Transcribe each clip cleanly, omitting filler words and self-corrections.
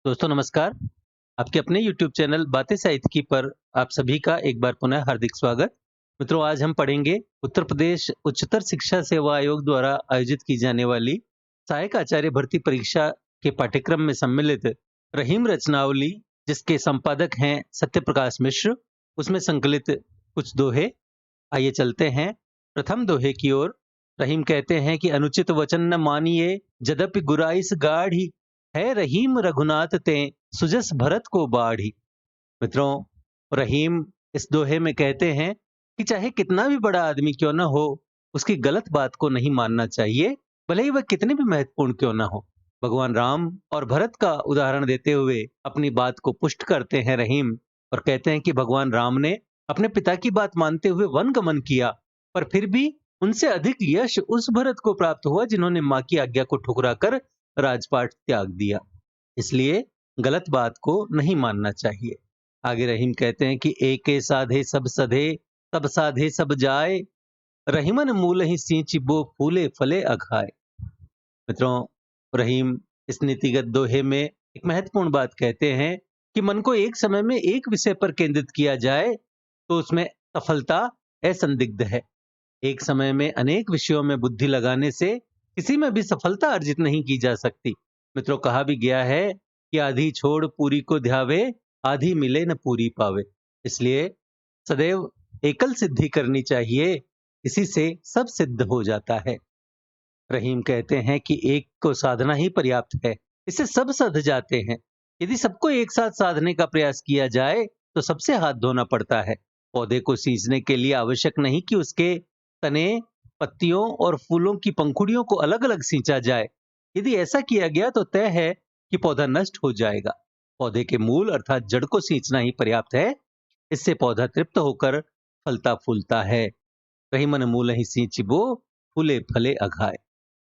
दोस्तों नमस्कार। आपके अपने YouTube चैनल बातें साहित्य की पर आप सभी का एक बार पुनः हार्दिक स्वागत। मित्रों, आज हम पढ़ेंगे उत्तर प्रदेश उच्चतर शिक्षा सेवा आयोग द्वारा आयोजित की जाने वाली सहायक आचार्य भर्ती परीक्षा के पाठ्यक्रम में सम्मिलित रहीम रचनावली, जिसके संपादक हैं सत्यप्रकाश मिश्र। उसमें संकलित कुछ दोहे। आइए चलते हैं प्रथम दोहे की ओर। रहीम कहते हैं कि अनुचित वचन न मानिए, जदपि गुराइस गाढ़ी, है रहीम रघुनाथ ते सुजस भरत को बाढ़ी। मित्रों, रहीम इस दोहे में कहते हैं कि चाहे कितना भी बड़ा आदमी क्यों ना हो, उसकी गलत बात को नहीं मानना चाहिए, भले ही वह कितनी भी महत्वपूर्ण क्यों ना हो। भगवान राम और भरत का उदाहरण देते हुए अपनी बात को पुष्ट करते हैं रहीम, और कहते हैं कि भगवान राम ने अपने पिता की बात मानते हुए वन गमन किया, पर फिर भी उनसे अधिक यश उस भरत को प्राप्त हुआ जिन्होंने मां की आज्ञा को ठुकरा कर राजपाट त्याग दिया। इसलिए गलत बात को नहीं मानना चाहिए। आगे रहीम कहते हैं कि एके साधे सब सधे, सब साधे सब जाए, रहीमन मूल ही सींच बो फूले फले अघाए। मित्रों, रहीम इस नीतिगत दोहे में एक महत्वपूर्ण बात कहते हैं कि मन को एक समय में एक विषय पर केंद्रित किया जाए तो उसमें सफलता असंदिग्ध है। एक समय में अनेक विषयों में बुद्धि लगाने से किसी में भी सफलता अर्जित नहीं की जा सकती। मित्रों, कहा भी गया है कि आधी छोड़ पूरी को ध्यावे, आधी मिले न पूरी पावे। इसलिए सदैव एकल सिद्धि करनी चाहिए, इसी से सब सिद्ध हो जाता है। रहीम कहते हैं कि एक को साधना ही पर्याप्त है, इससे सब सध जाते हैं। यदि सबको एक साथ साधने का प्रयास किया जाए तो सबसे हाथ धोना पड़ता है। पौधे को सींचने के लिए आवश्यक नहीं कि उसके तने, पत्तियों और फूलों की पंखुड़ियों को अलग अलग सींचा जाए। यदि ऐसा किया गया तो तय है कि पौधा नष्ट हो जाएगा। पौधे के मूल अर्थात जड़ को सींचना ही पर्याप्त है। इससे पौधा तृप्त होकर फलता फूलता है। रहीमन मूल ही सींचिबो, फूले फले अघाए।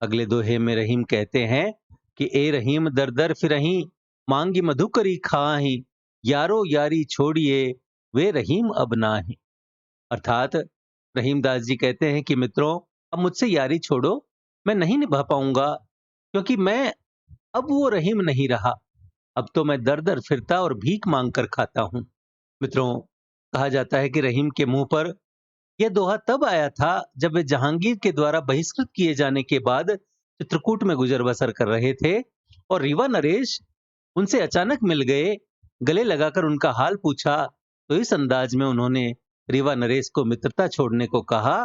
अगले दोहे में रहीम कहते हैं कि ए रहीम दर दर फिरहीं, मांगी मधुकरी खाही, यारो यारी छोड़िए, वे रहीम अब नाही। अर्थात रहीम दास जी कहते हैं कि मित्रों, अब मुझसे यारी छोड़ो, मैं नहीं निभा पाऊंगा, क्योंकि मैं अब वो रहीम नहीं रहा। अब तो मैं दर दर फिरता और भीख मांग कर खाता हूं। मित्रों, कहा जाता है कि रहीम के मुंह पर यह दोहा तब आया था जब वे जहांगीर के द्वारा बहिष्कृत किए जाने के बाद चित्रकूट में गुजर बसर कर रहे थे, और रीवा नरेश उनसे अचानक मिल गए। गले लगाकर उनका हाल पूछा तो इस अंदाज में उन्होंने रीवा नरेश को मित्रता छोड़ने को कहा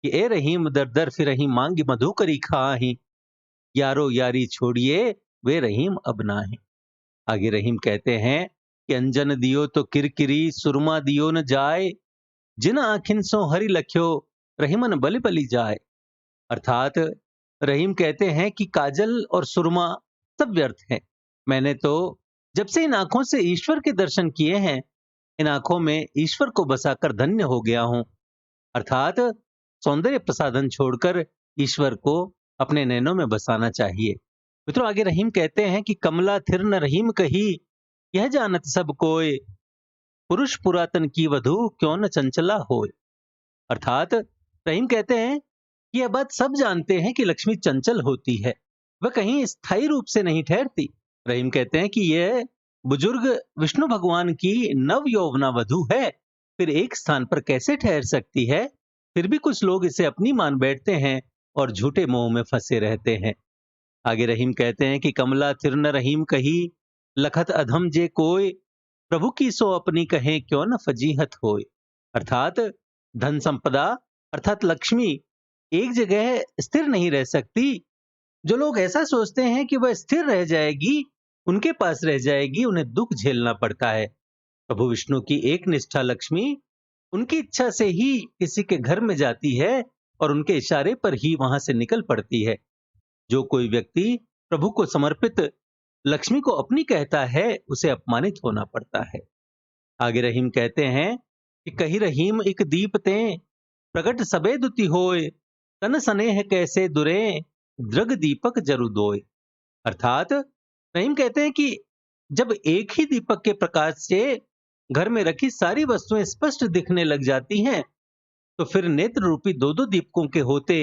कि ए रहीम दर दर फिरहीं, मांगी मधु करी खाही, यारो यारी छोड़िए, वे रहीम अब नाहीं। आगे रहीम कहते हैं कि अंजन दियो तो किरकिरी, सुरमा दियो न जाए, जिन आखिन सो हरि लख्यो, रहीमन बलि बलि जाए। अर्थात रहीम कहते हैं कि काजल और सुरमा सब व्यर्थ है। मैंने तो जब से इन आंखों से ईश्वर के दर्शन किए हैं, इन आंखों में ईश्वर को बसाकर धन्य हो गया हूं। अर्थात सौंदर्य प्रसाधन छोड़कर ईश्वर को अपने नैनों में बसाना चाहिए। मित्रों, आगे रहीम कहते हैं कि कमला थिर न रहीम कही, यह जानत सब कोय, पुरुष पुरातन की वधु क्यों न चंचला होय। अर्थात रहीम कहते हैं कि यह बात सब जानते हैं कि लक्ष्मी चंचल होती है, वह कहीं स्थायी रूप से नहीं ठहरती। रहीम कहते हैं कि यह बुजुर्ग विष्णु भगवान की नव यौवना वधु है, फिर एक स्थान पर कैसे ठहर सकती है। फिर भी कुछ लोग इसे अपनी मान बैठते हैं और झूठे मोह में फंसे रहते हैं। आगे रहीम कहते हैं कि कमला थिर न रहीम कही, लखत अधम जे कोय, प्रभु की सो अपनी कहें क्यों न फजीहत होय। अर्थात धन संपदा अर्थात लक्ष्मी एक जगह स्थिर नहीं रह सकती। जो लोग ऐसा सोचते हैं कि वह स्थिर रह जाएगी, उनके पास रह जाएगी, उन्हें दुख झेलना पड़ता है। प्रभु विष्णु की एक निष्ठा लक्ष्मी उनकी इच्छा से ही किसी के घर में जाती है और उनके इशारे पर ही वहां से निकल पड़ती है। जो कोई व्यक्ति प्रभु को समर्पित लक्ष्मी को अपनी कहता है, उसे अपमानित होना पड़ता है। आगे रहीम कहते हैं कि कही रहीम एक दीप ते, प्रगट सबे दुति होय, तन स्नेह कैसे दुरे, दृग दीपक जरु दोय। अर्थात रहीम कहते हैं कि जब एक ही दीपक के प्रकाश से घर में रखी सारी वस्तुएं स्पष्ट दिखने लग जाती हैं, तो फिर नेत्र रूपी दो दो दीपकों के होते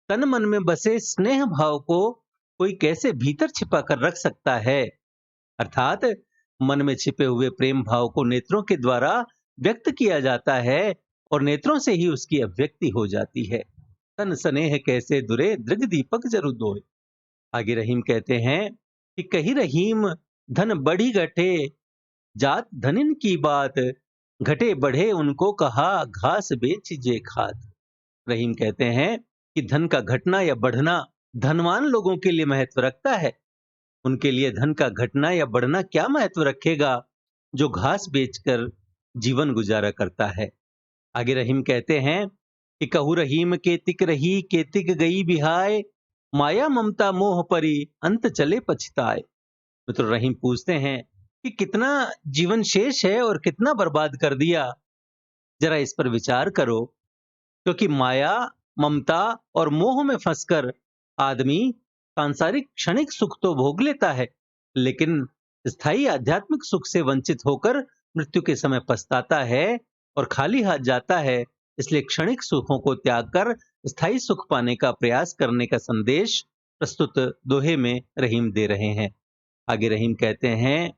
तन मन में बसे स्नेह भाव को कोई कैसे भीतर छिपा कर रख सकता है। अर्थात मन में छिपे हुए प्रेम भाव को नेत्रों के द्वारा व्यक्त किया जाता है और नेत्रों से ही उसकी अभिव्यक्ति हो जाती है। तन स्नेह कैसे दुरे दृग दीपक जरु दोय। आगे रहीम कहते हैं कि कही रहीम धन बढ़ी घटे, जात धनिन की बात, घटे बढ़े उनको कहा घास बेच जे खात। रहीम कहते हैं कि धन का घटना या बढ़ना धनवान लोगों के लिए महत्व रखता है। उनके लिए धन का घटना या बढ़ना क्या महत्व रखेगा जो घास बेचकर जीवन गुजारा करता है। आगे रहीम कहते हैं कि कहू रहीम केतिक रही केतिक गई बिहाय, माया ममता मोह परी अंत चले पछताए। तो रहीम पूछते हैं कि कितना जीवन शेष है और कितना बर्बाद कर दिया, जरा इस पर विचार करो। क्योंकि माया ममता और मोह में फंसकर आदमी सांसारिक क्षणिक सुख तो भोग लेता है, लेकिन स्थायी आध्यात्मिक सुख से वंचित होकर मृत्यु के समय पछताता है और खाली हाथ जाता है। इसलिए क्षणिक सुखों को त्याग कर स्थायी सुख पाने का प्रयास करने का संदेश प्रस्तुत दोहे में रहीम दे रहे हैं। आगे रहीम कहते हैं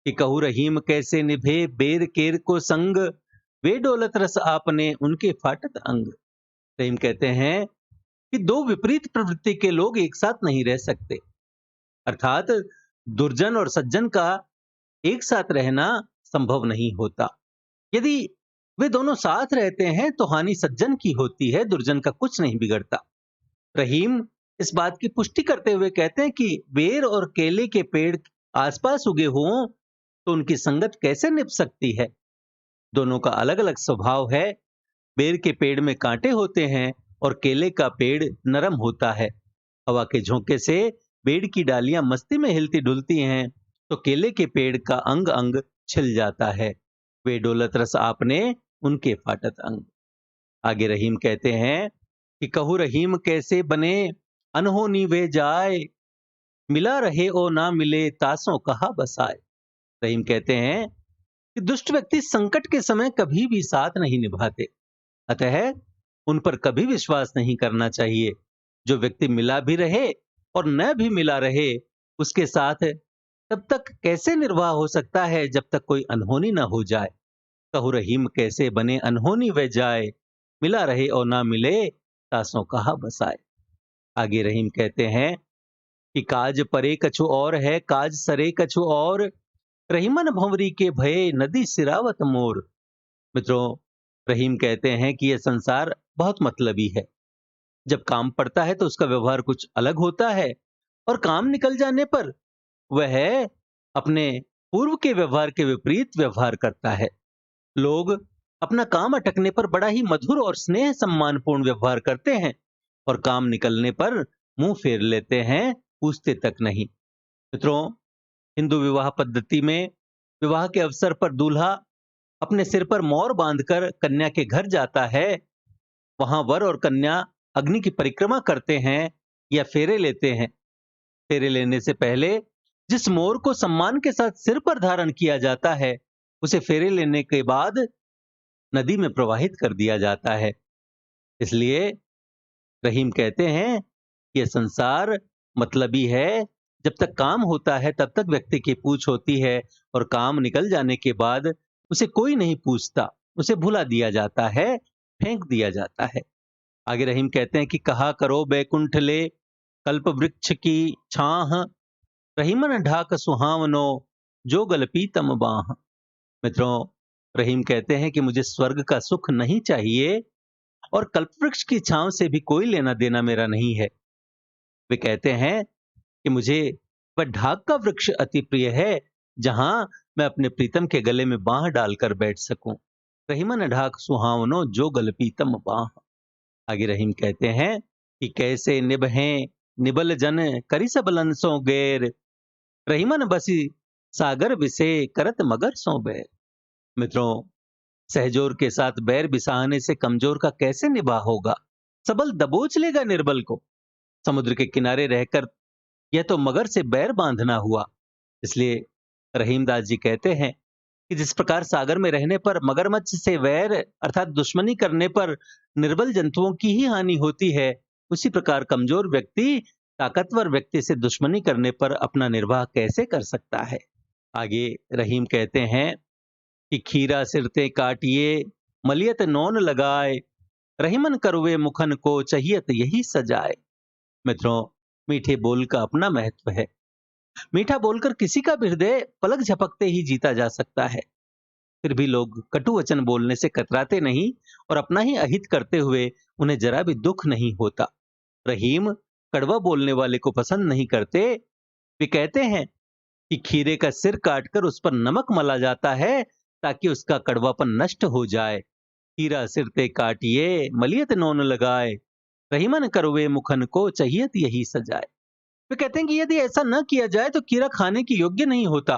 कि कहू रहीम कैसे निभे बेर केर को संग, वे डोलत रस आपने उनके फाटत अंग। रहीम कहते हैं कि दो विपरीत प्रवृत्ति के लोग एक साथ नहीं रह सकते, अर्थात दुर्जन और सज्जन का एक साथ रहना संभव नहीं होता। यदि वे दोनों साथ रहते हैं तो हानि सज्जन की होती है, दुर्जन का कुछ नहीं बिगड़ता। रहीम इस बात की पुष्टि करते हुए कहते हैं कि बेर और केले के पेड़ आसपास उगे हों तो उनकी संगत कैसे निभ सकती है। दोनों का अलग अलग स्वभाव है। बेर के पेड़ में कांटे होते हैं और केले का पेड़ नरम होता है। हवा के झोंके से पेड़ की डालियां मस्ती में हिलती डुलती हैं तो केले के पेड़ का अंग अंग छिल जाता है। वे डोलत रस आपने उनके फाटत अंग। आगे रहीम कहते हैं कि कहू रहीम कैसे बने अनहोनी वे जाए, मिला रहे ओ ना मिले तासों कहा बसाए। रहीम कहते हैं कि दुष्ट व्यक्ति संकट के समय कभी भी साथ नहीं निभाते, अतः उन पर कभी विश्वास नहीं करना चाहिए। जो व्यक्ति मिला भी रहे और न भी मिला रहे, उसके साथ तब तक कैसे निर्वाह हो सकता है जब तक कोई अनहोनी ना हो जाए। कहू रहीम कैसे बने अनहोनी वे जाए, मिला रहे और ना मिले तासों कहा बसाए। आगे रहीम कहते हैं कि काज परे कछु और है काज सरे कछु और, रहीमन भंवरी के भये नदी सिरावत मोर। मित्रों, रहीम कहते हैं कि यह संसार बहुत मतलबी है। जब काम पड़ता है तो उसका व्यवहार कुछ अलग होता है और काम निकल जाने पर वह अपने पूर्व के व्यवहार के विपरीत व्यवहार करता है। लोग अपना काम अटकने पर बड़ा ही मधुर और स्नेह सम्मानपूर्ण व्यवहार करते हैं और काम निकलने पर मुंह फेर लेते हैं, पूछते तक नहीं। मित्रों, हिंदू विवाह पद्धति में विवाह के अवसर पर दूल्हा अपने सिर पर मोर बांधकर कन्या के घर जाता है। वहां वर और कन्या अग्नि की परिक्रमा करते हैं या फेरे लेते हैं। फेरे लेने से पहले जिस मोर को सम्मान के साथ सिर पर धारण किया जाता है, उसे फेरे लेने के बाद नदी में प्रवाहित कर दिया जाता है। इसलिए रहीम कहते हैं कि यह संसार मतलबी है। जब तक काम होता है तब तक व्यक्ति की पूछ होती है और काम निकल जाने के बाद उसे कोई नहीं पूछता, उसे भुला दिया जाता है, फेंक दिया जाता है। आगे रहीम कहते हैं कि कहा करो बैकुंठ ले कल्प वृक्ष की छाह, रहीमन ढाक सुहावनो जो गल पीतम बाह। मित्रों, रहीम कहते हैं कि मुझे स्वर्ग का सुख नहीं चाहिए और कल्पवृक्ष की छांव से भी कोई लेना देना मेरा नहीं है। वे कहते हैं कि मुझे वह ढाक का वृक्ष अति प्रिय है जहां मैं अपने प्रीतम के गले में बांह डालकर बैठ सकूं। रहीमन ढाक सुहावनो जो गल पीतम बाह। आगे रहीम कहते हैं कि कैसे निभहें निबल जन करी सबलन सो गैर, रहीमन बसी सागर विसे करत मगर सो बैर। मित्रों, सहजोर के साथ बैर बिसाहने से कमजोर का कैसे निभा होगा। सबल दबोच लेगा निर्बल को। समुद्र के किनारे रहकर यह तो मगर से बैर बांधना हुआ। इसलिए रहीमदास जी कहते हैं कि जिस प्रकार सागर में रहने पर मगरमच्छ से वैर अर्थात दुश्मनी करने पर निर्बल जंतुओं की ही हानि होती है, उसी प्रकार कमजोर व्यक्ति ताकतवर व्यक्ति से दुश्मनी करने पर अपना निर्वाह कैसे कर सकता है। आगे रहीम कहते हैं कि खीरा सिरते काटिए, मलियत नौन लगाए, रहीमन करुवे मुखन को चाहियत यही सजाए। मित्रों, मीठे बोल का अपना महत्व है। मीठा बोलकर किसी का भी हृदय पलक झपकते ही जीता जा सकता है। फिर भी लोग कटु वचन बोलने से कतराते नहीं और अपना ही अहित करते हुए उन्हें जरा भी दुख नहीं होता। रहीम कड़वा बोलने वाले को पसंद नहीं करते। वे कहते हैं कि खीरे का सिर काटकर उस पर नमक मला जाता है ताकि उसका कड़वापन नष्ट हो जाए। खीरा सिर ते काटिए, मलियत नौन लगाए, रहीमन करवे मुखन को चाहियत यही सजाए। वे कहते हैं कि यदि ऐसा न किया जाए तो खीरा खाने की योग्य नहीं होता,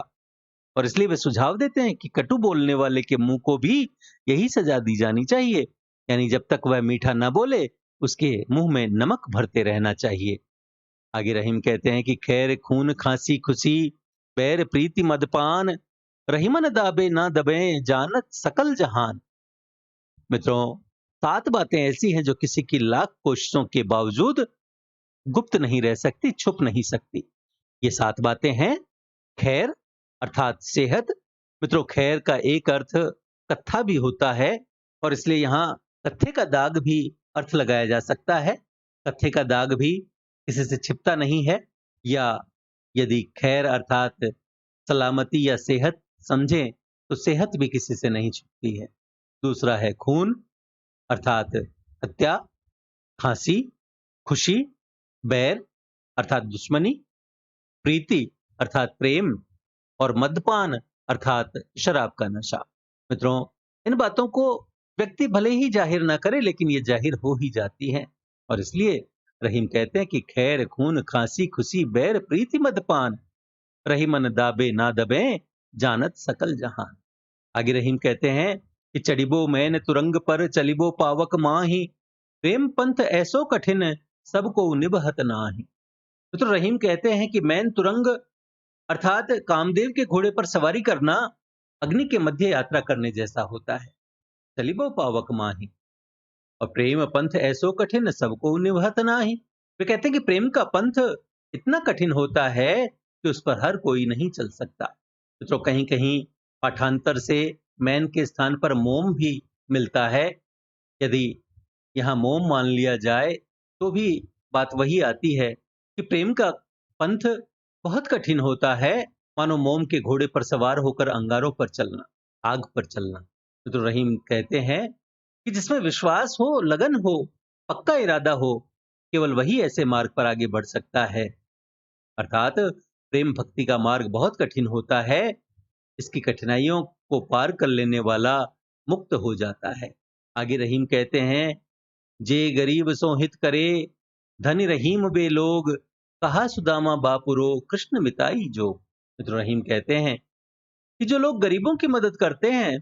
और इसलिए वे सुझाव देते हैं कि कटु बोलने वाले के मुंह को भी यही सजा दी जानी चाहिए, यानी जब तक वह मीठा न बोले उसके मुंह में नमक भरते रहना चाहिए। आगे रहीम कहते हैं कि खैर खून खांसी खुशी, बैर प्रीति मदपान, रहीमन दाबे ना दबे, जानत सकल जहान। मित्रों, 7 बातें ऐसी हैं जो किसी की लाख कोशिशों के बावजूद गुप्त नहीं रह सकती, छुप नहीं सकती। ये 7 बातें हैं खैर अर्थात सेहत। मित्रों, खैर का एक अर्थ कत्था भी होता है, और इसलिए यहाँ कत्थे का दाग भी अर्थ लगाया जा सकता है। कत्थे का दाग भी किसी से छिपता नहीं है, या यदि खैर अर्थात सलामती या सेहत समझें तो सेहत भी किसी से नहीं छिपती है। दूसरा है खून अर्थात हत्या, खांसी, खुशी, बैर अर्थात दुश्मनी, प्रीति अर्थात प्रेम, और मद्यपान अर्थात शराब का नशा। मित्रों, इन बातों को व्यक्ति भले ही जाहिर ना करे, लेकिन ये जाहिर हो ही जाती हैं, और इसलिए रहीम कहते हैं कि खैर खून खांसी खुशी बैर प्रीति मद्यपान, रहीमन दाबे ना दबे, जानत सकल जहान। आगे रहीम कहते हैं कि चढ़िबो मैन तुरंग पर चलिबो पावक माही, प्रेम पंथ ऐसो कठिन सबको निबहत नाही। तो रहीम कहते हैं कि मैन तुरंग अर्थात कामदेव के घोड़े पर सवारी करना अग्नि के मध्य यात्रा करने जैसा होता है। चलिबो पावक माही, और प्रेम पंथ ऐसो कठिन सबको निभत नाही। वे कहते हैं कि प्रेम का पंथ इतना कठिन होता है कि उस पर हर कोई नहीं चल सकता। तो कहीं कहीं पाठांतर से मैन के स्थान पर मोम भी मिलता है। यदि यहाँ मोम मान लिया जाए तो भी बात वही आती है कि प्रेम का पंथ बहुत कठिन होता है, मानो मोम के घोड़े पर सवार होकर अंगारों पर चलना, आग पर चलना। तो रहीम कहते हैं कि जिसमें विश्वास हो, लगन हो, पक्का इरादा हो, केवल वही ऐसे मार्ग पर आगे बढ़ सकता है। अर्थात प्रेम भक्ति का मार्ग बहुत कठिन होता है, इसकी कठिनाइयों को पार कर लेने वाला मुक्त हो जाता है। आगे रहीम कहते हैं, जे गरीब सो हित करे, धनी रहीम बे लोग, कहा सुदामा बापुरो कृष्ण मिताई जो। मित्र रहीम कहते हैं कि जो लोग गरीबों की मदद करते हैं,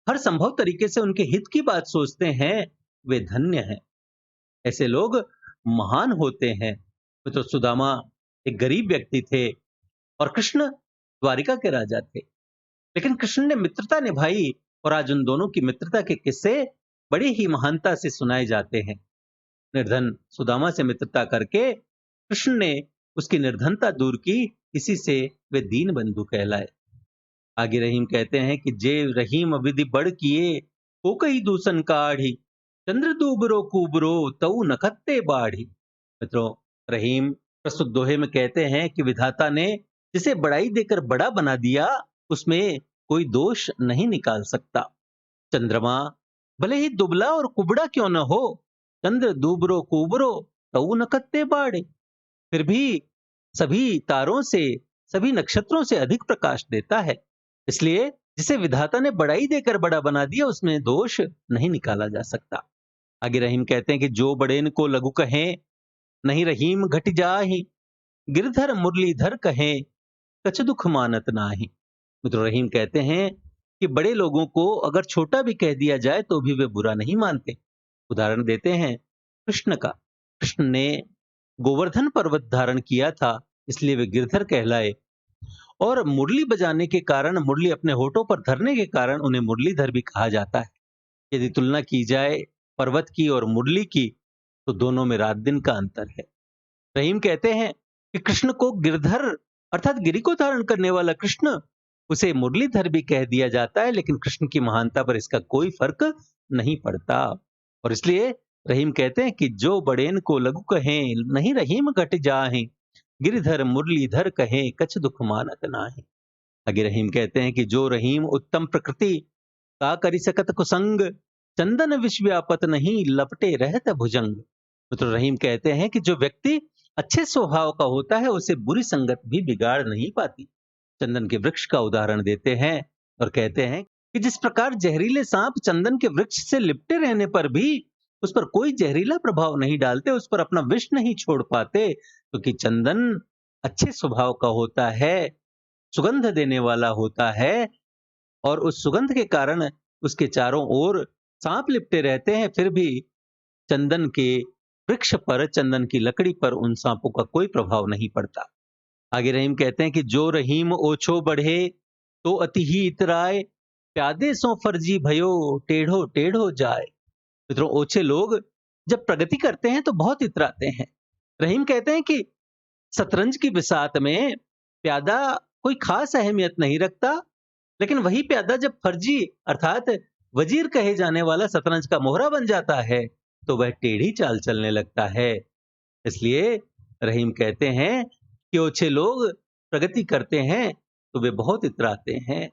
हर संभव तरीके से उनके हित की बात सोचते हैं, वे धन्य हैं। ऐसे लोग महान होते हैं। मित्र सुदामा एक गरीब व्यक्ति थे और कृष्ण द्वारिका के राजा थे, लेकिन कृष्ण ने मित्रता निभाई, और आज उन दोनों की मित्रता के किस्से बड़ी ही महानता से सुनाए जाते हैं। निर्धन सुदामा से मित्रता करके कृष्ण ने उसकी निर्धनता दूर की, इसी से वे दीन बंधु कहलाए। आगे रहीम कहते हैं कि जे रहीम विधि बढ़ किए, हो कई दूषण काढ़ी, चंद्र दूबरो कुबरो तऊ नखत्ते बाढ़ी। मित्रों, रहीम प्रस्तुत दोहे में कहते हैं कि विधाता ने जिसे बड़ाई देकर बड़ा बना दिया, उसमें कोई दोष नहीं निकाल सकता। चंद्रमा भले ही दुबला और कुबड़ा क्यों न हो, चंद्र दूबरो कुबरो तऊ नखत्ते बाढ़े, फिर भी सभी तारों से, सभी नक्षत्रों से अधिक प्रकाश देता है। इसलिए जिसे विधाता ने बड़ाई देकर बड़ा बना दिया, उसमें दोष नहीं निकाला जा सकता। आगे रहीम कहते हैं कि जो बड़ेन को लघु कहें, नहीं रहीम घट जाहि, गिरधर मुरलीधर कहें, कछ दुख मानत नाही। मित्र रहीम कहते हैं कि बड़े लोगों को अगर छोटा भी कह दिया जाए तो भी वे बुरा नहीं मानते। उदाहरण देते हैं कृष्ण का। कृष्ण ने गोवर्धन पर्वत धारण किया था, इसलिए वे गिरधर कहलाए, और मुरली बजाने के कारण, मुरली अपने होठों पर धरने के कारण उन्हें मुरलीधर भी कहा जाता है। यदि तुलना की जाए पर्वत की और मुरली की, तो दोनों में रात दिन का अंतर है। रहीम कहते हैं कि कृष्ण को गिरधर अर्थात गिरी को धारण करने वाला कृष्ण उसे मुरलीधर भी कह दिया जाता है, लेकिन कृष्ण की महानता पर इसका कोई फर्क नहीं पड़ता। और इसलिए रहीम कहते हैं कि जो बड़ेन को लघु कहें, नहीं रहीम घट जाहें, गिरधर मुरलीधर कहें, कछ दुख मानत नाहें। आगे रहीम कहते हैं कि जो रहीम उत्तम प्रकृति का करी सकत कुसंग, चंदन विष व्यापत नहीं, लपटे रहत भुजंग। तो रहीम कहते हैं कि जो व्यक्ति अच्छे स्वभाव का होता है, उसे बुरी संगत भी बिगाड़ नहीं पाती। चंदन के वृक्ष का उदाहरण देते हैं और कहते हैं कि जिस प्रकार जहरीले सांप चंदन के वृक्ष से लिपटे रहने पर भी उस पर कोई जहरीला प्रभाव नहीं डालते, उस पर अपना विष नहीं छोड़ पाते, क्योंकि चंदन अच्छे स्वभाव का होता है, सुगंध देने वाला होता है, और उस सुगंध के कारण उसके चारों ओर सांप लिपटे रहते हैं, फिर भी चंदन के वृक्ष पर, चंदन की लकड़ी पर उन सांपों का कोई प्रभाव नहीं पड़ता। आगे रहीम कहते हैं कि जो रहीम ओछो बढ़े तो अति ही इतराए, प्यादे सो फर्जी भयो, टेढ़ो टेढ़ो जाए। मित्रों, ओछे लोग जब प्रगति करते हैं तो बहुत इतराते हैं। रहीम कहते हैं कि शतरंज की बिसात में प्यादा कोई खास अहमियत नहीं रखता, लेकिन वही प्यादा जब फर्जी अर्थात वजीर कहे जाने वाला शतरंज का मोहरा बन जाता है तो वह टेढ़ी चाल चलने लगता है। इसलिए रहीम कहते हैं कि ओछे लोग प्रगति करते हैं तो वे बहुत इतराते हैं।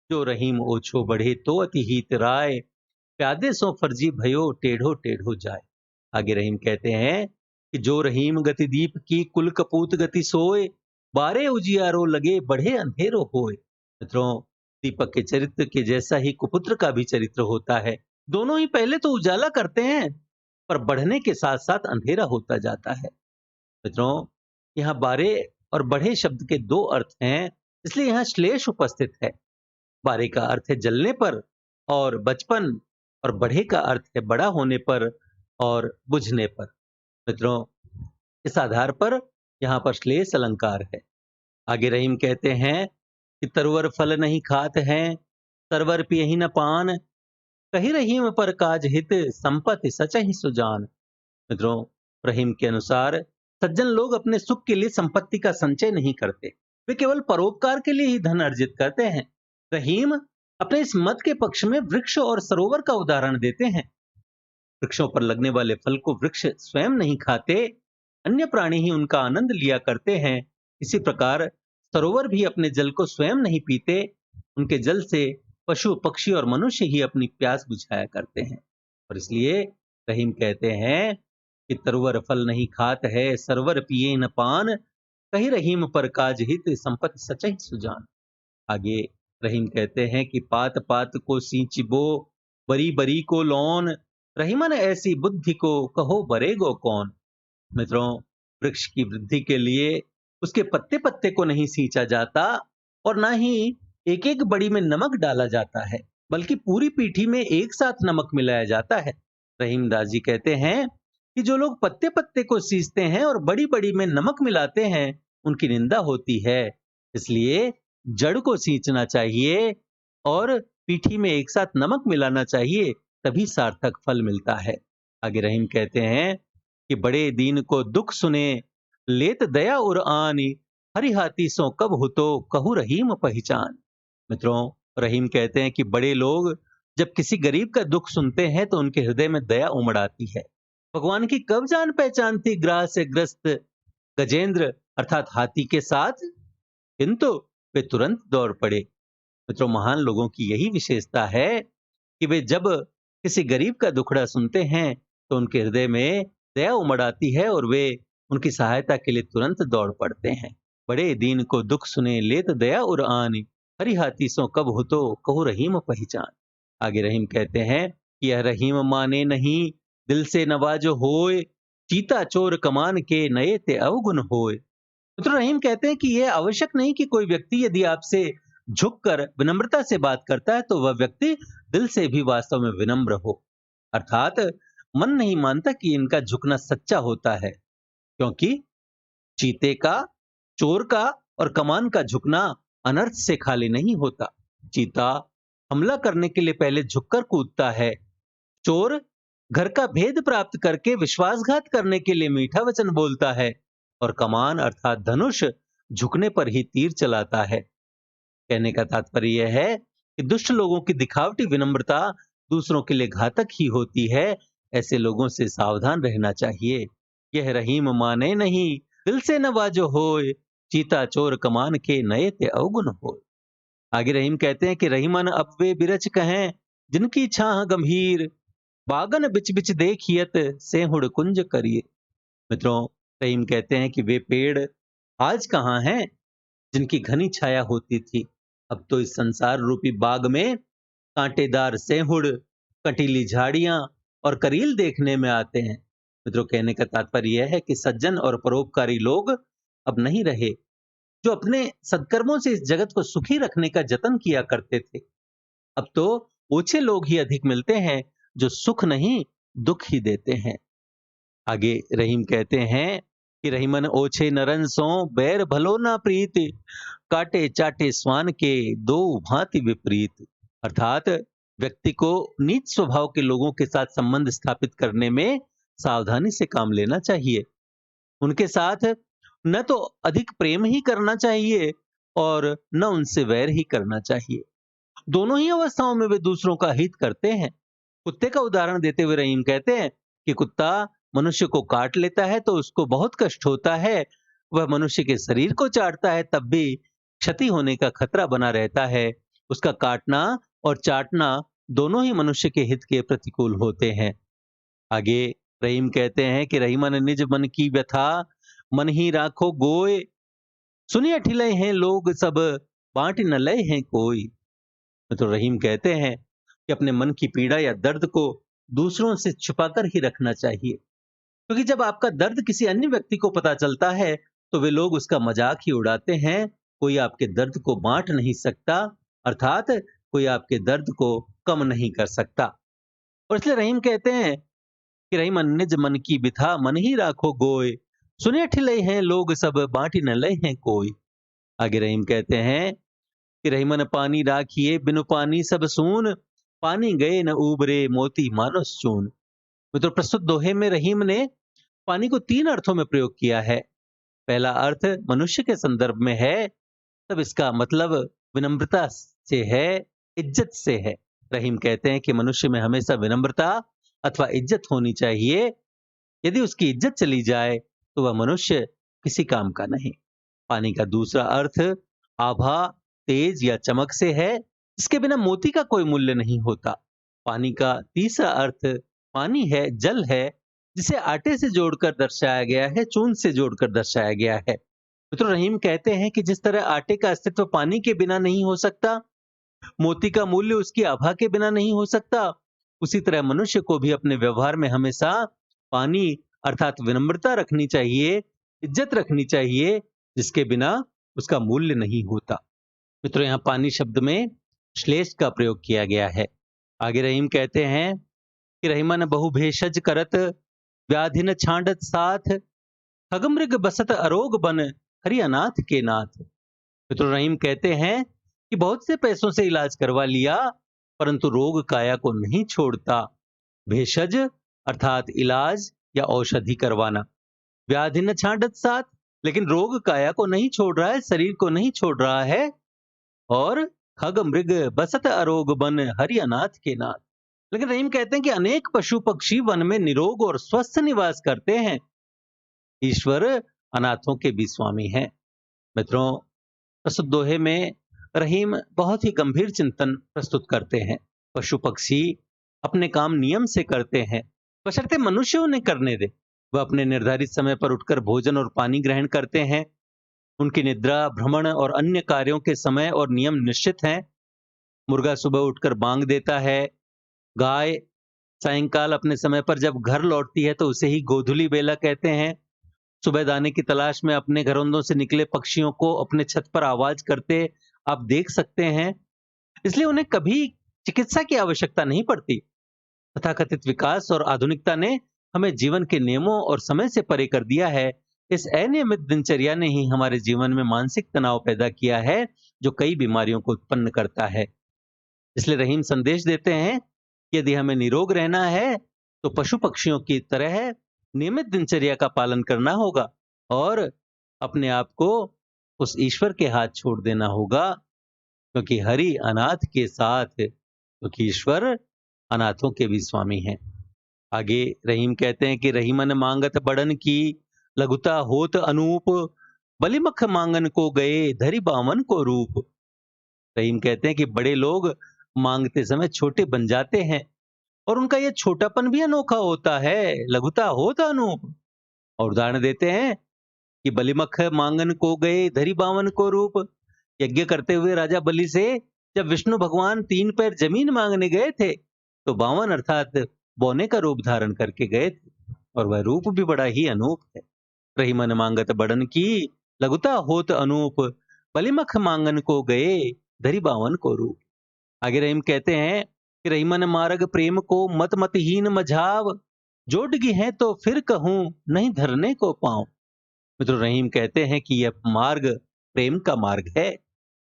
जो रहीम ओछो बढ़े तो अति ही इतराए, प्यादे सो फर्जी भयो, टेढ़ो टेढ़ो जाए। आगे रहीम कहते हैं कि जो रहीम गति दीप की, कुल कपूत गति सोए, बारे उजियारो लगे, बढ़े अंधेरो होए। मित्रों, दीपक के चरित्र के जैसा ही कुपुत्र का भी चरित्र होता है। दोनों ही पहले तो उजाला करते हैं, पर बढ़ने के साथ साथ अंधेरा होता जाता है। मित्रों, यहाँ बारे और बढ़े शब्द के दो अर्थ हैं, इसलिए यहाँ श्लेष उपस्थित है। बारे का अर्थ है जलने पर और बचपन, और बढ़े का अर्थ है बड़ा होने पर और बुझने पर। मित्रों, इस आधार पर यहाँ पर श्लेष अलंकार है। आगे रहीम कहते हैं कि तरवर फल नहीं खात हैं, तरवर पियहि न पान, कही रहीम पर काज हित, संपत्ति सच ही सुजान। मित्रों, रहीम के अनुसार सज्जन लोग अपने सुख के लिए संपत्ति का संचय नहीं करते, वे केवल परोपकार के लिए ही धन अर्जित करते हैं। रहीम अपने इस मत के पक्ष में वृक्ष और सरोवर का उदाहरण देते हैं। वृक्षों पर लगने वाले फल को वृक्ष स्वयं नहीं खाते, अन्य प्राणी ही उनका आनंद लिया करते हैं। इसी प्रकार सरोवर भी अपने जल को स्वयं नहीं पीते, उनके जल से पशु पक्षी और मनुष्य ही अपनी प्यास बुझाया करते हैं। और इसलिए रहीम कहते हैं कि तरवर फल नहीं खात है, सरवर पिए न पान, कही रहीम पर काज हित, संपत्ति सच ही सुजान। आगे रहीम कहते हैं कि पात पात को सींचिबो, बरी बरी को लौन, रहीमन ऐसी बुद्धि को कहो बरेगो कौन। मित्रों, वृक्ष की वृद्धि के लिए उसके पत्ते पत्ते को नहीं सींचा जाता और ना ही एक एक बड़ी में नमक डाला जाता है, बल्कि पूरी पीठी में एक साथ नमक मिलाया जाता है। रहीम दास जी कहते हैं कि जो लोग पत्ते पत्ते को सींचते हैं और बड़ी बड़ी में नमक मिलाते हैं, उनकी निंदा होती है। इसलिए जड़ को सींचना चाहिए और पीठी में एक साथ नमक मिलाना चाहिए, तभी सार्थक फल मिलता है। आगे रहीम कहते हैं कि बड़े दीन को दुख सुने, लेत दया उर आनी, हरि हाथी सो कब हुतो, कहु रहीम पहचान। मित्रों, रहीम कहते हैं कि बड़े लोग जब किसी गरीब का दुख सुनते हैं तो उनके हृदय में दया उमड़ आती है। भगवान की कब जान पहचान थी ग्राह से ग्रस्त गजेंद्र अर्थात हाथी के साथ, किंतु वे तुरंत दौड़ पड़े। मित्रों, महान लोगों की यही विशेषता है कि वे जब किसी गरीब का दुखड़ा सुनते हैं तो उनके हृदय में दया उमड़ आती है और वे उनकी सहायता के लिए तुरंत दौड़ पड़ते हैं। बड़े दीन को दुख सुने, लेत दया उर आनी, हरि हाथी सो कब हो तो कहु रहीम पहचान। आगे रहीम कहते हैं कि यह रहीम माने नहीं, दिल से नवाजो होए, चीता चोर कमान के नए ते अवगुण होए। तो रहीम कहते हैं कि यह आवश्यक नहीं कि कोई व्यक्ति यदि आपसे झुककर विनम्रता से बात करता है तो वह व्यक्ति दिल से भी वास्तव में विनम्र हो, अर्थात मन नहीं मानता कि इनका झुकना सच्चा होता है, क्योंकि चीते का, चोर का और कमान का झुकना अनर्थ से खाली नहीं होता। चीता हमला करने के लिए पहले झुककर कूदता है, चोर घर का भेद प्राप्त करके विश्वासघात करने के लिए मीठा वचन बोलता है, और कमान अर्थात धनुष झुकने पर ही तीर चलाता है। कहने का तात्पर्य यह है कि दुष्ट लोगों की दिखावटी विनम्रता दूसरों के लिए घातक ही होती है। ऐसे लोगों से सावधान रहना चाहिए। यह रहीम माने नहीं, दिल से नवाजो होए, चीता चोर कमान के नए ते अवगुण होए। आगे रहीम कहते हैं कि रहीमन अब वे बिरछ कहें जिनकी छाह गंभीर, बागन बिच बिच देखियत सेहुड़ कुंज करिए। मित्रों, रहीम कहते हैं कि वे पेड़ आज कहाँ हैं जिनकी घनी छाया होती थी। अब तो इस संसार रूपी बाग में कांटेदार सेहुड़, कटीली झाड़ियां और करील देखने में आते हैं। मित्रों, कहने का तात्पर्य यह है कि सज्जन और परोपकारी लोग अब नहीं रहे, जो अपने सत्कर्मों से इस जगत को सुखी रखने का जतन किया करते थे। अब तो ओछे लोग ही अधिक मिलते हैं जो सुख नहीं दुख ही देते हैं। आगे रहीम कहते हैं कि रहीमन ओछे नरन सो बैर भलो ना प्रीत, काटे चाटे स्वान के दो भांति विपरीत। अर्थात व्यक्ति को नीच स्वभाव के लोगों के साथ संबंध स्थापित करने में सावधानी से काम लेना चाहिए। उनके साथ न तो अधिक प्रेम ही करना चाहिए और न उनसे वैर ही करना चाहिए। दोनों ही अवस्थाओं में वे दूसरों का हित करते हैं। कुत्ते का उदाहरण देते हुए रहीम कहते हैं कि कुत्ता मनुष्य को काट लेता है तो उसको बहुत कष्ट होता है। वह मनुष्य के शरीर को चाटता है तब भी क्षति होने का खतरा बना रहता है। उसका काटना और चाटना दोनों ही मनुष्य के हित के प्रतिकूल होते हैं। आगे रहीम कहते हैं कि रहीमन निज मन की व्यथा, मन ही राखो गोय, सुनिए ठिले हैं लोग सब, बांट न लय हैं कोई। तो रहीम कहते हैं कि अपने मन की पीड़ा या दर्द को दूसरों से छुपाकर ही रखना चाहिए, क्योंकि जब आपका दर्द किसी अन्य व्यक्ति को पता चलता है तो वे लोग उसका मजाक ही उड़ाते हैं। कोई आपके दर्द को बांट नहीं सकता, अर्थात कोई आपके दर्द को कम नहीं कर सकता। और इसलिए रहीम कहते हैं कि रहीमन निज मन की बिथा, मन ही राखो गोय, सुने ठिले हैं लोग सब, बांटी न लय हैं कोई। आगे रहीम कहते हैं कि रहीमन पानी राखिए बिनु पानी सब सून, पानी गए न उबरे मोती मानस चून। मित्रों, प्रस्तुत दोहे में रहीम ने पानी को 3 अर्थों में प्रयोग किया है। पहला अर्थ मनुष्य के संदर्भ में है, तब इसका मतलब विनम्रता से है, इज्जत से है। रहीम कहते हैं कि मनुष्य में हमेशा विनम्रता अथवा इज्जत होनी चाहिए। यदि उसकी इज्जत चली जाए तो वह मनुष्य किसी काम का नहीं। पानी का दूसरा अर्थ आभा, तेज या चमक से है, इसके बिना मोती का कोई मूल्य नहीं होता। पानी का तीसरा अर्थ पानी है, जल है, जिसे आटे से जोड़कर दर्शाया गया है, चून से जोड़कर दर्शाया गया है। तो रहीम कहते हैं कि जिस तरह आटे का अस्तित्व पानी के बिना नहीं हो सकता, मोती का मूल्य उसकी आभा के बिना नहीं हो सकता, उसी तरह मनुष्य को भी अपने व्यवहार में हमेशा पानी अर्थात विनम्रता रखनी चाहिए, इज्जत रखनी चाहिए, जिसके बिना उसका मूल्य नहीं होता। मित्रों, यहाँ पानी शब्द में श्लेष का प्रयोग किया गया है। आगे रहीम कहते हैं कि रहीमन बहु भेषज करत, व्याधि न छांडत साथ, खगमृग बसत अरोग बन, हरि अनाथ के नाथ। मित्रों, रहीम कहते हैं कि बहुत से पैसों से इलाज करवा लिया, परंतु रोग काया को नहीं छोड़ता। भेषज अर्थात इलाज या औषधि करवाना, व्याधि न छांडत साथ, लेकिन रोग काया को नहीं छोड़ रहा है, शरीर को नहीं छोड़ रहा है। और खग मृग बसत अरोग बन, हरि अनाथ के नाथ। लेकिन रहीम कहते हैं कि अनेक पशु पक्षी वन में निरोग और स्वस्थ निवास करते हैं, ईश्वर अनाथों के भी स्वामी हैं। मित्रों, प्रस्तुत दोहे में रहीम बहुत ही गंभीर चिंतन प्रस्तुत करते हैं। पशु पक्षी अपने काम नियम से करते हैं, बशर्ते मनुष्य उन्हें करने दे। वह अपने निर्धारित समय पर उठकर भोजन और पानी ग्रहण करते हैं। उनकी निद्रा, भ्रमण और अन्य कार्यों के समय और नियम निश्चित हैं। मुर्गा सुबह उठकर बांग देता है, गाय सायंकाल अपने समय पर जब घर लौटती है तो उसे ही गोधूली बेला कहते हैं। सुबह दाने की तलाश में अपने घरोंदों से निकले पक्षियों को अपने छत पर आवाज करते आप देख सकते हैं। इसलिए उन्हें कभी चिकित्सा की आवश्यकता नहीं पड़ती। तथाकथित विकास और आधुनिकता ने हमें जीवन के नियमों और समय से परे कर दिया है। इस अनियमित दिनचर्या ने ही हमारे जीवन में मानसिक तनाव पैदा किया है, जो कई बीमारियों को उत्पन्न करता है। इसलिए रहीम संदेश देते हैं कि यदि हमें निरोग रहना है तो पशु पक्षियों की तरह नियमित दिनचर्या का पालन करना होगा और अपने आप को उस ईश्वर के हाथ छोड़ देना होगा क्योंकि हरि अनाथ के साथ, क्योंकि ईश्वर अनाथों के भी स्वामी हैं। आगे रहीम कहते हैं कि रहीमन मांगत बड़न की, लघुता होत अनूप, बलिमख मांगन को गए धरि बामन को रूप। रहीम कहते हैं कि बड़े लोग मांगते समय छोटे बन जाते हैं और उनका यह छोटापन भी अनोखा होता है, लघुता होत अनूप। और उदाहरण देते हैं कि बलिमख मांगन को गए धरि बामन को रूप। यज्ञ करते हुए राजा बलि से जब विष्णु भगवान 3 पैर जमीन मांगने गए थे, तो बामन अर्थात बौने का रूप धारण करके गए थे, और वह रूप भी बड़ा ही अनूप है। रही मन मांगत बड़न की, लघुता होत अनूप, बलिमख मांगन को गए धरि बावन को रूप। आगे रहीम कहते हैं कि रहीमन मार्ग प्रेम को मत मतहीन मझाव, जोडगी है तो फिर कहूं नहीं धरने को पाऊं। मित्रों, रहीम कहते हैं कि यह मार्ग प्रेम का मार्ग है।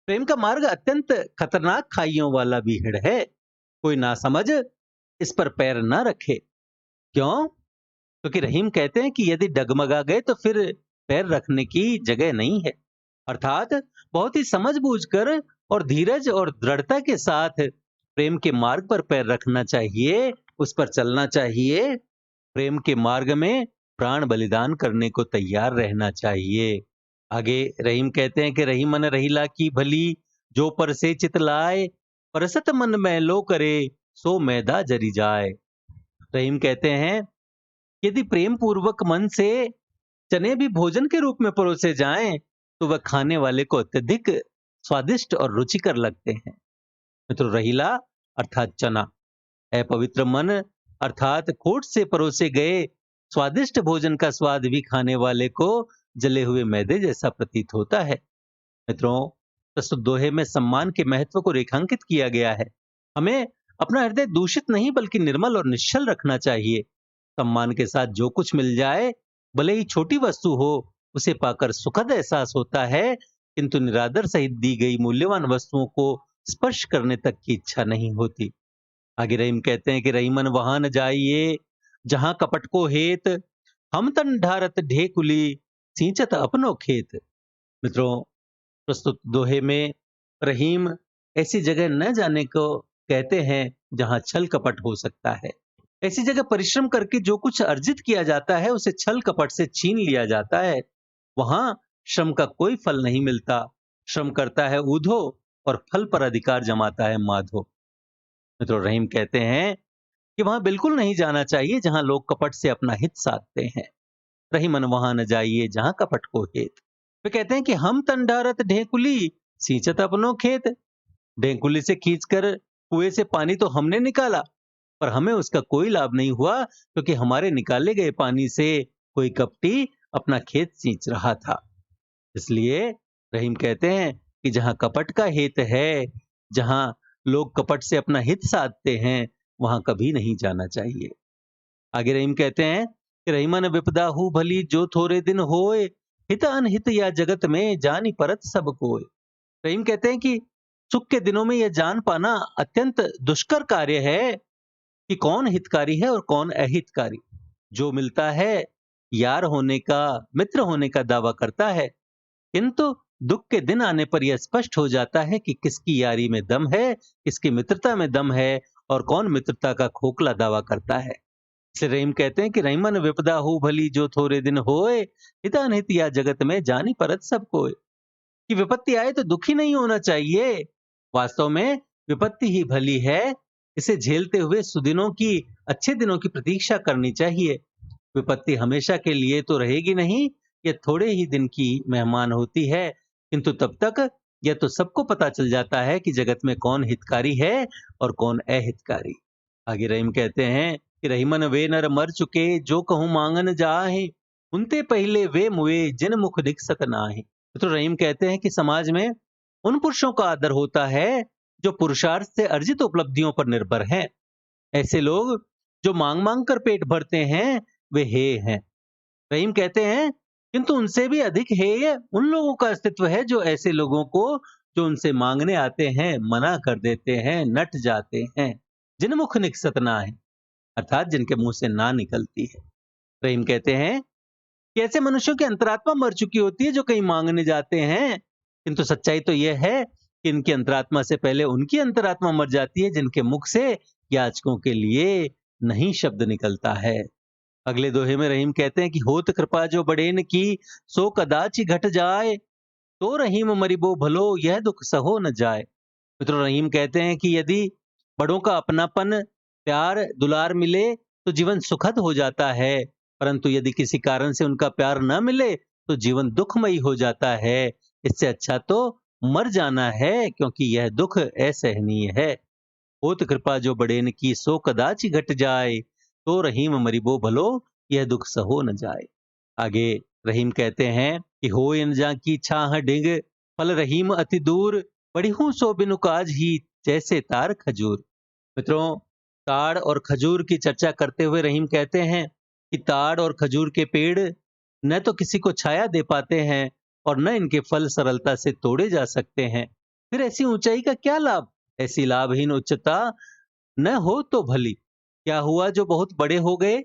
प्रेम का मार्ग अत्यंत खतरनाक खाइयों वाला बीहड़ है। कोई ना समझ इस पर पैर ना रखे। क्यों? क्योंकि रहीम कहते हैं कि यदि डगमगा गए तो फिर पैर रखने की जगह नहीं है। अर्थात बहुत ही समझबूझकर और धीरज और दृढ़ता के साथ प्रेम के मार्ग पर पैर रखना चाहिए, उस पर चलना चाहिए। प्रेम के मार्ग में प्राण बलिदान करने को तैयार रहना चाहिए। आगे रहीम कहते हैं कि रही मन रहीला की भली, जो पर से चित लाए, परसत मन में लो करे, सो मैदा जरी जाए। रहीम कहते हैं, यदि प्रेम पूर्वक मन से चने भी भोजन के रूप में परोसे जाएं, तो वह खाने वाले को अत्यधिक स्वादिष्ट और रुचिकर लगते हैं। मित्रों, रहीला अर्थात चना, अपवित्र मन अर्थात खोट से परोसे गए स्वादिष्ट भोजन का स्वाद भी खाने वाले को जले हुए मैदे जैसा प्रतीत होता है। मित्रों, प्रस्तुत दोहे में सम्मान के महत्व को रेखांकित किया गया है। हमें अपना हृदय दूषित नहीं बल्कि निर्मल और निश्चल रखना चाहिए। सम्मान के साथ जो कुछ मिल जाए, भले ही छोटी वस्तु हो, उसे पाकर सुखद एहसास होता है, किंतु निरादर सहित दी गई मूल्यवान वस्तुओं को स्पर्श करने तक की इच्छा नहीं होती। आगे रहीम कहते हैं कि रहीमन वहां न जाइए जहां कपट को हेत, हम तन ढारत ढेकुली, सींचत अपनो खेत। मित्रों, प्रस्तुत दोहे में रहीम ऐसी जगह न जाने को कहते हैं जहां छल कपट हो सकता है। ऐसी जगह परिश्रम करके जो कुछ अर्जित किया जाता है उसे छल कपट से छीन लिया जाता है। वहां श्रम का कोई फल नहीं मिलता। श्रम करता है ऊधो और फल पर अधिकार जमाता है माधो। मित्रों, रहीम कहते हैं कि वहां बिल्कुल नहीं जाना चाहिए जहां लोग कपट से अपना हित साधते हैं। रहीमन वहां न जाइए जहां कपट को हेत। वे कहते हैं कि हम तंडारत ढेकुली, सींचत अपनो खेत। ढेकुली से खींचकर कुएं से पानी तो हमने निकाला, पर हमें उसका कोई लाभ नहीं हुआ, क्योंकि हमारे निकाले गए पानी से कोई कपटी अपना खेत सींच रहा था। इसलिए रहीम कहते हैं कि जहां कपट का हित है, जहां लोग कपट से अपना हित साधते हैं, वहां कभी नहीं जाना चाहिए। आगे रहीम कहते हैं कि रहीमन विपदा हु भली, जो थोड़े दिन होए, हित अनहित या जगत में जानी परत सब कोय। रहीम कहते हैं कि सुख के दिनों में यह जान पाना अत्यंत दुष्कर कार्य है कि कौन हितकारी है और कौन अहितकारी। जो मिलता है यार होने का, मित्र होने का दावा करता है, किंतु दुख के दिन आने पर यह स्पष्ट हो जाता है कि किसकी यारी में दम है, किसकी मित्रता में दम है, और कौन मित्रता का खोखला दावा करता है। इसलिए रहीम कहते हैं कि रहीमन विपदा हो भली, जो थोड़े दिन होए, हितानित या जगत में जानी परत सब कोय। कि विपत्ति आए तो दुखी नहीं होना चाहिए। वास्तव में विपत्ति ही भली है। इसे झेलते हुए सुदिनों की, अच्छे दिनों की प्रतीक्षा करनी चाहिए। विपत्ति हमेशा के लिए तो रहेगी नहीं, ये थोड़े ही दिन की मेहमान होती है, किंतु तब तक यह तो सबको पता चल जाता है कि जगत में कौन हितकारी है और कौन अहितकारी। आगे रहीम कहते हैं कि रहीमन वे नर मर चुके, जो कहूं मांगन जाहे, उनते पहले वे मुए, जिन मुख दिखसत नाहि। तो रहीम कहते हैं कि समाज में उन पुरुषों का आदर होता है जो पुरुषार्थ से अर्जित उपलब्धियों पर निर्भर हैं। ऐसे लोग जो मांग मांग कर पेट भरते हैं, वे हेय हैं। रहीम कहते हैं, किंतु उनसे भी अधिक हेय उन लोगों का अस्तित्व है जो ऐसे लोगों को, जो उनसे मांगने आते हैं, मना कर देते हैं, नट जाते हैं। जिन मुख निकसत ना है, अर्थात जिनके मुंह से ना निकलती है। रहीम कहते हैं कि ऐसे मनुष्यों की अंतरात्मा मर चुकी होती है जो कहीं मांगने जाते हैं, किंतु सच्चाई तो यह है कि इनकी अंतरात्मा से पहले उनकी अंतरात्मा मर जाती है, जिनके मुख से याचकों के लिए नहीं शब्द निकलता है। अगले दोहे में रहीम कहते हैं कि होत कृपा जो बड़ेन की, सो कदाचि घट जाए, तो रहीम मरिबो भलो, यह दुख सहो न जाए। मित्रों, रहीम कहते हैं कि यदि बड़ों का अपनापन, प्यार, दुलार मिले तो जीवन सुखद हो जाता है, परंतु यदि किसी कारण से उनका प्यार न मिले तो जीवन दुखमयी हो जाता है। इससे अच्छा तो मर जाना है, क्योंकि यह दुख असहनीय है। होत कृपा जो बड़ेन की, सो कदाचि घट जाए, तो रहीम मरिबो भलो, यह दुख सहो न जाए। आगे रहीम कहते हैं कि होय न जा की छाह डिग, फल रहीम अति दूर, बढ़िहूं सो बिनु काज ही, जैसे तार खजूर। मित्रों, ताड़ और खजूर की चर्चा करते हुए रहीम कहते हैं कि ताड़ और खजूर के पेड़ न तो किसी को छाया दे पाते हैं और न इनके फल सरलता से तोड़े जा सकते हैं। फिर ऐसी ऊंचाई का क्या लाभ? ऐसी लाभहीन उच्चता न हो तो भली। क्या हुआ जो बहुत बड़े हो गए?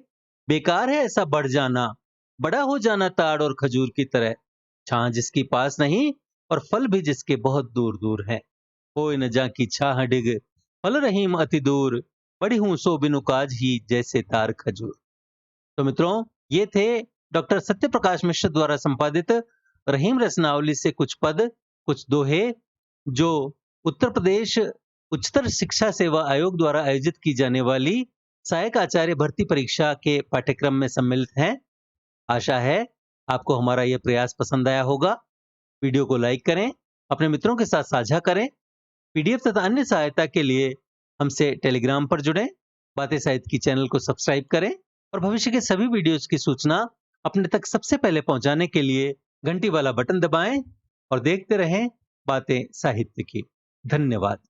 बेकार है ऐसा बढ़ जाना, बड़ा हो जाना ताड़ और खजूर की तरह। छां जिसकी पास नहीं और फल भी जिसके बहुत दूर दूर हैं। होय न जा की छाह डिग, फल रहीम अति दूर, बड़ी हूं सो बिनु काज ही, जैसे तार खजूर। तो मित्रों, ये थे डॉक्टर सत्य प्रकाश मिश्र द्वारा संपादित रहीम रचनावली से कुछ पद, कुछ दोहे, जो उत्तर प्रदेश उच्चतर शिक्षा सेवा आयोग द्वारा आयोजित की जाने वाली सहायक आचार्य भर्ती परीक्षा के पाठ्यक्रम में सम्मिलित हैं। आशा है आपको हमारा यह प्रयास पसंद आया होगा। वीडियो को लाइक करें, अपने मित्रों के साथ साझा करें। पीडीएफ तथा अन्य सहायता के लिए हमसे टेलीग्राम पर जुड़ें। बातें साहित्य की चैनल को सब्सक्राइब करें और भविष्य के सभी वीडियोस की सूचना अपने तक सबसे पहले पहुंचाने के लिए घंटी वाला बटन दबाएं और देखते रहें बातें साहित्य की। धन्यवाद।